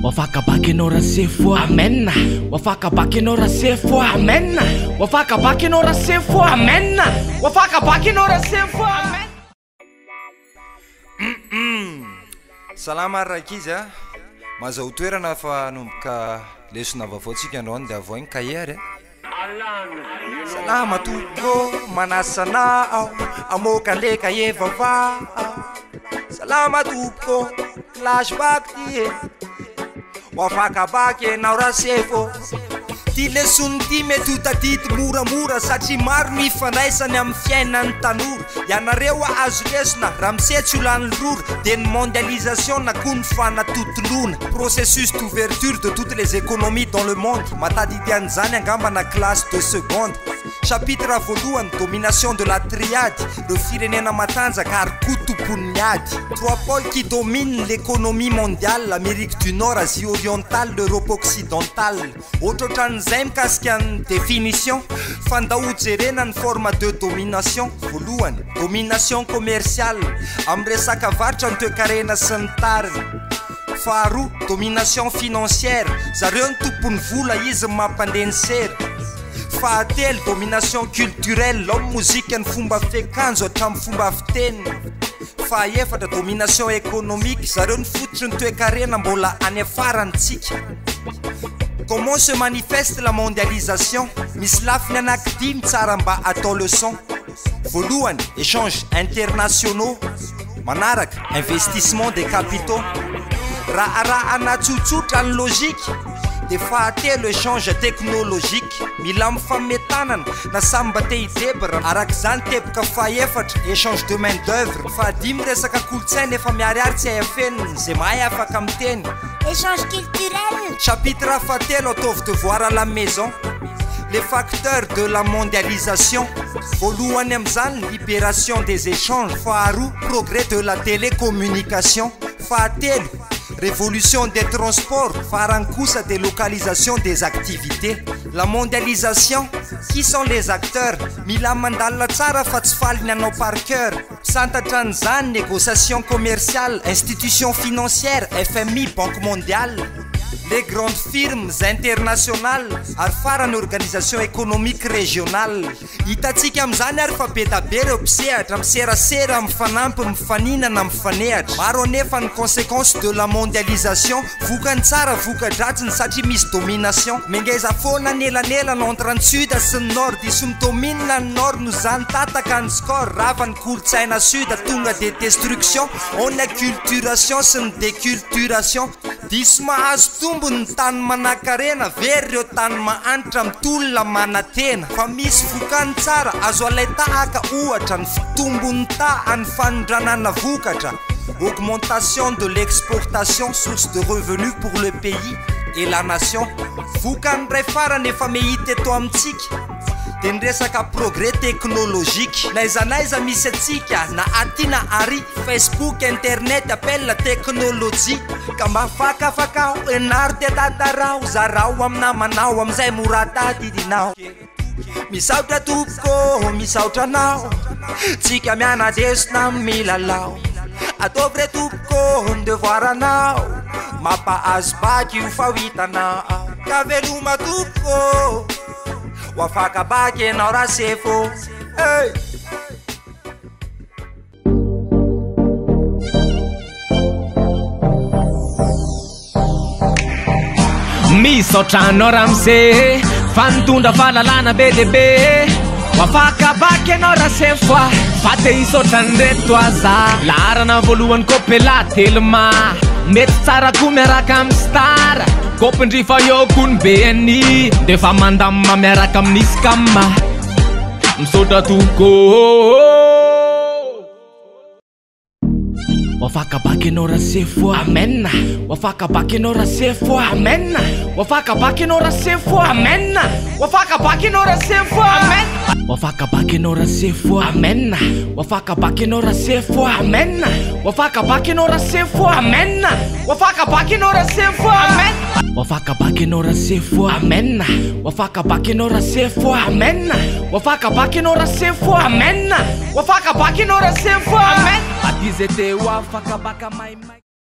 wafakabakinao rasefo amen wafakabakinao rasefo amen wafakabakinao rasefo amen wafakabakinao rasefo amen. Salama rakizy a mazao toerana fa nomboka lesona vaovaotsika andro any dia avoigny kahiary salama toko manasana ao amoka le kahier vava salama toko flashback ty wafakabaky enao rasefo ty lesony ty mety ho tadity moramora satria maro mifandraisany amin'ny fiainany tanora ianareo azo lesona raha misetsy olany rora de ny mondialisation na koa ny fanatotoloana processus d'ouverture de toutes les économies dans le monde matadidian'izany angambana classe de seconde chapitre voalohany domination de la triade le firenena matanjaka ary koa tompon'ny ady trois pôles qui dominent l'économie mondiale l'Amérique du Nord, Asie orientale, l'Europe occidentale ohatrohatran'izay mikasika ny définition fandahojerena ny forme de domination voalohany domination commerciale amin'ny resaka varitra ny toekarena sy ny tariny faharoa domination financière zareo ny tompony vola izy mampandeha ny sery fahatelo domination culturelle ao mozika ny fomba fekanjo hatramin'ny fomba fiteniny fahaefatra domination économique zareo ny fototry ny toekarena mbola any afarantsika. Comment se manifeste la mondialisation? Misy lafiny anankidimy tsara mba atao leçon voalohany échange internationaux manaraka investissement des capitaux raha anatsotsotra ny logique de fahatelo échange technologique mila mifametanana na samy mba te hidebra araka izany teboka fahaefatra échange de main d'œuvre fahadimy resaka kolotsaina efa miariary tsy hayafeniny zay mahay afaka miteny échange culturel. Chapitre fahatelo ataovy devoir à la maison les facteurs de la mondialisation voalohany amin'izany libération des échanges faharoa progrès de la télécommunication fahatelo révolution des transports farany kosa délocalisation des activités. La mondialisation qui sont les acteurs mila mandalina tsara fa tsy faliny anao par cœur santatra an'izany négociation commerciale institution financière FMI banque mondiale les grandes firmes internationales ary farany organisation économique régionale hitatsika amin'izany ary fa be da be reo mpisehatra miserasera mifanampy mifaninana mifanehatra maro anefa ny conséquence de la mondialisation vokany tsara vokadratsiny satria misy domination mengeza foana nelanelana entre ny sud sy ny nord isy midomina ny nord no zany tataka ny score rava ny kolotsaina sud tonga de destruction on acculturation sy ny déculturation diso mahazo tombony tany manakarena very reo tany mahanitra mitolona manatena fa misy vokany tsara azo alay tahaka ohatra ny fitombony ta any fanondranana vokatra augmentation de l'exportation source de revenus pour le pays et la nation vokany ray farany efa mehita eto amintsika de ny resaka progrès technologique na izanaiza misy atsika na aty na ary Facebook internet appelle la technologie ka mafakafakao enaro de tatarao zarao aminamanao amizay morata didinao misaotra tompoko misaotra anao tsika mianadesona milalao ataovy re tompoko ny devoir anao mampahazo baky io fa ho hitanao ka veloma tompoko wafakabaky enao rasefo hey. misaotranao ramse fanitondra fahalalana be deabe wafakabaky enao rasefo fa te hisaotrany reto aza laharana voalohany kopela telma mety tsara koa miaraka amin'ny star kopindrifa eo koa ny BNI defa mandamma miaraka amin'ny scamma misaotra toko wafakabaky enao rasefo amen wafakabaky enao rasefo amen wafakabaky enao rasefo amen wafakabaky enao rasefo amen wafakabaky enao rasefo amen wafakabaky enao rasefo amen wafakabaky enao rasefo amen wafakabaky enao rasefo amen wafakabaky enao rasefo amen wafakabaky enao rasefo amen wafakabaky enao rasefo amen wafakabaky enao rasefo amen atizete wafakabaka mai